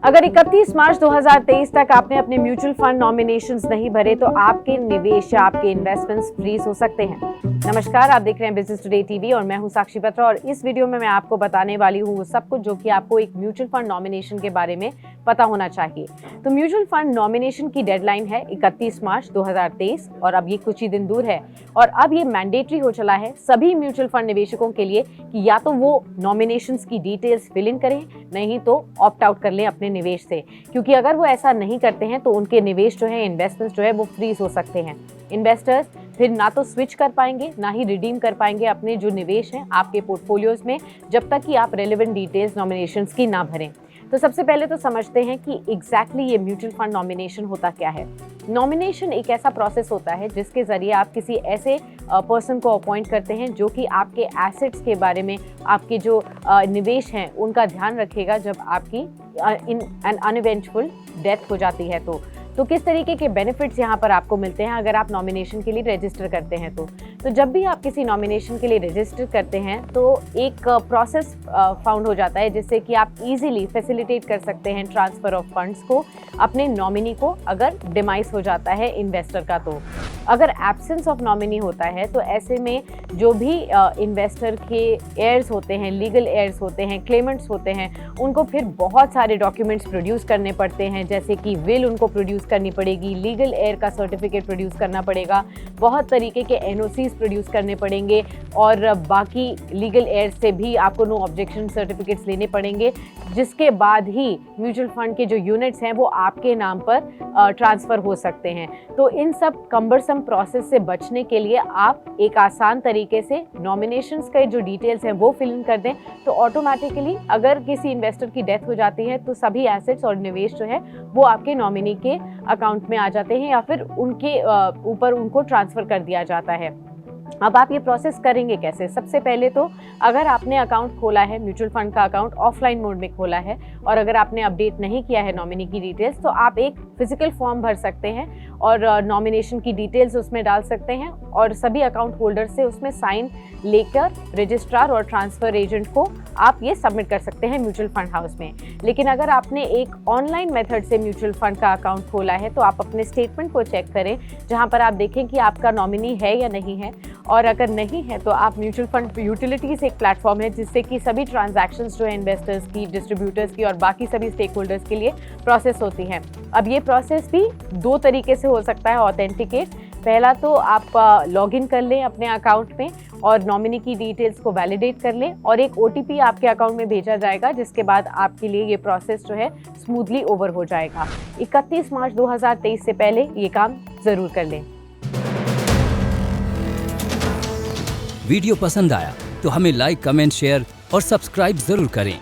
अगर 31 मार्च 2023 तक आपने अपने म्यूचुअल फंड नॉमिनेशंस नहीं भरे तो आपके निवेश या आपके इन्वेस्टमेंट्स फ्रीज हो सकते हैं। नमस्कार, आप देख रहे हैं बिजनेस टुडे टीवी और मैं हूं साक्षी बत्रा और इस वीडियो में मैं आपको बताने वाली हूं वो सब कुछ जो कि आपको एक म्यूचुअल फंड नॉमिनेशन के बारे में पता होना चाहिए। तो म्यूचुअल फंड नॉमिनेशन की डेडलाइन है 31 मार्च 2023 और अब ये कुछ ही दिन दूर है और अब ये मैंडेटरी हो चला है सभी म्यूचुअल फंड निवेशकों के लिए कि या तो वो नॉमिनेशंस की डिटेल्स फिल इन करें, नहीं तो ऑप्ट आउट कर लें अपने निवेश से, क्योंकि अगर वो ऐसा नहीं करते हैं तो उनके निवेश जो है, इन्वेस्टमेंट्स जो है वो फ्रीज हो सकते हैं। इन्वेस्टर्स फिर ना तो स्विच कर पाएंगे ना ही रिडीम कर पाएंगे अपने जो निवेश हैं आपके पोर्टफोलियोज में, जब तक कि आप रेलेवेंट डिटेल्स नॉमिनेशंस की ना भरें। तो सबसे पहले तो समझते हैं कि एग्जैक्टली ये म्यूचुअल फंड नॉमिनेशन होता क्या है। नॉमिनेशन एक ऐसा प्रोसेस होता है जिसके जरिए आप किसी ऐसे पर्सन को अपॉइंट करते हैं जो कि आपके एसेट्स के बारे में, आपके जो निवेश हैं उनका ध्यान रखेगा जब आपकी इन एन अनइवेंटफुल डेथ हो जाती है। तो किस तरीके के बेनिफिट्स यहाँ पर आपको मिलते हैं अगर आप नॉमिनेशन के लिए रजिस्टर करते हैं तो जब भी आप किसी नॉमिनेशन के लिए रजिस्टर करते हैं तो एक प्रोसेस फाउंड हो जाता है जिससे कि आप इजीली फैसिलिटेट कर सकते हैं ट्रांसफ़र ऑफ फंड्स को अपने नॉमिनी को अगर डिमाइस हो जाता है इन्वेस्टर का। तो अगर एब्सेंस ऑफ नॉमिनी होता है तो ऐसे में जो भी इन्वेस्टर के एयर्स होते हैं, लीगल एयर्स होते हैं, क्लेमेंट्स होते हैं, उनको फिर बहुत सारे डॉक्यूमेंट्स प्रोड्यूस करने पड़ते हैं, जैसे कि विल उनको प्रोड्यूस करनी पड़ेगी, लीगल एयर का सर्टिफिकेट प्रोड्यूस करना पड़ेगा, बहुत तरीके के एनओसीज प्रोड्यूस करने पड़ेंगे और बाकी लीगल एयर से भी आपको नो ऑब्जेक्शन सर्टिफिकेट्स लेने पड़ेंगे, जिसके बाद ही म्यूचुअल फंड के जो यूनिट्स हैं वो आपके नाम पर ट्रांसफ़र हो सकते हैं। तो इन सब कम्बरसम प्रोसेस से बचने के लिए आप एक आसान तरीके से नॉमिनेशंस के जो डिटेल्स हैं वो फिल इन कर दें तो ऑटोमेटिकली अगर किसी इन्वेस्टर की डेथ हो जाती है तो सभी एसेट्स और निवेश जो है वो आपके नॉमिनी के अकाउंट में आ जाते हैं या फिर उनके ऊपर उनको ट्रांसफ़र कर दिया जाता है। अब आप ये प्रोसेस करेंगे कैसे? सबसे पहले तो अगर आपने अकाउंट खोला है, म्यूचुअल फंड का अकाउंट ऑफलाइन मोड में खोला है और अगर आपने अपडेट नहीं किया है नॉमिनी की डिटेल्स, तो आप एक फिजिकल फॉर्म भर सकते हैं और नॉमिनेशन की डिटेल्स उसमें डाल सकते हैं और सभी अकाउंट होल्डर से उसमें साइन लेकर रजिस्ट्रार और ट्रांसफ़र एजेंट को आप ये सबमिट कर सकते हैं म्यूचुअल फंड हाउस में। लेकिन अगर आपने एक ऑनलाइन मेथड से म्यूचुअल फंड का अकाउंट खोला है तो आप अपने स्टेटमेंट को चेक करें, जहाँ पर आप देखें कि आपका नॉमिनी है या नहीं है, और अगर नहीं है तो आप म्यूचुअल फंड यूटिलिटीज़ एक प्लेटफॉर्म है जिससे कि सभी ट्रांजैक्शंस जो है इन्वेस्टर्स की, डिस्ट्रीब्यूटर्स की और बाकी सभी स्टेक होल्डर्स के लिए प्रोसेस होती हैं। अब ये प्रोसेस भी दो तरीके से हो सकता है ऑथेंटिकेट। पहला तो आप लॉगिन कर लें अपने अकाउंट में और नॉमिनी की डिटेल्स को वैलिडेट कर लें और एक OTP आपके अकाउंट में भेजा जाएगा, जिसके बाद आपके लिए ये प्रोसेस जो है स्मूथली ओवर हो जाएगा। 31 मार्च 2023 से पहले ये काम ज़रूर कर लें। वीडियो पसंद आया तो हमें लाइक, कमेंट, शेयर और सब्सक्राइब जरूर करें।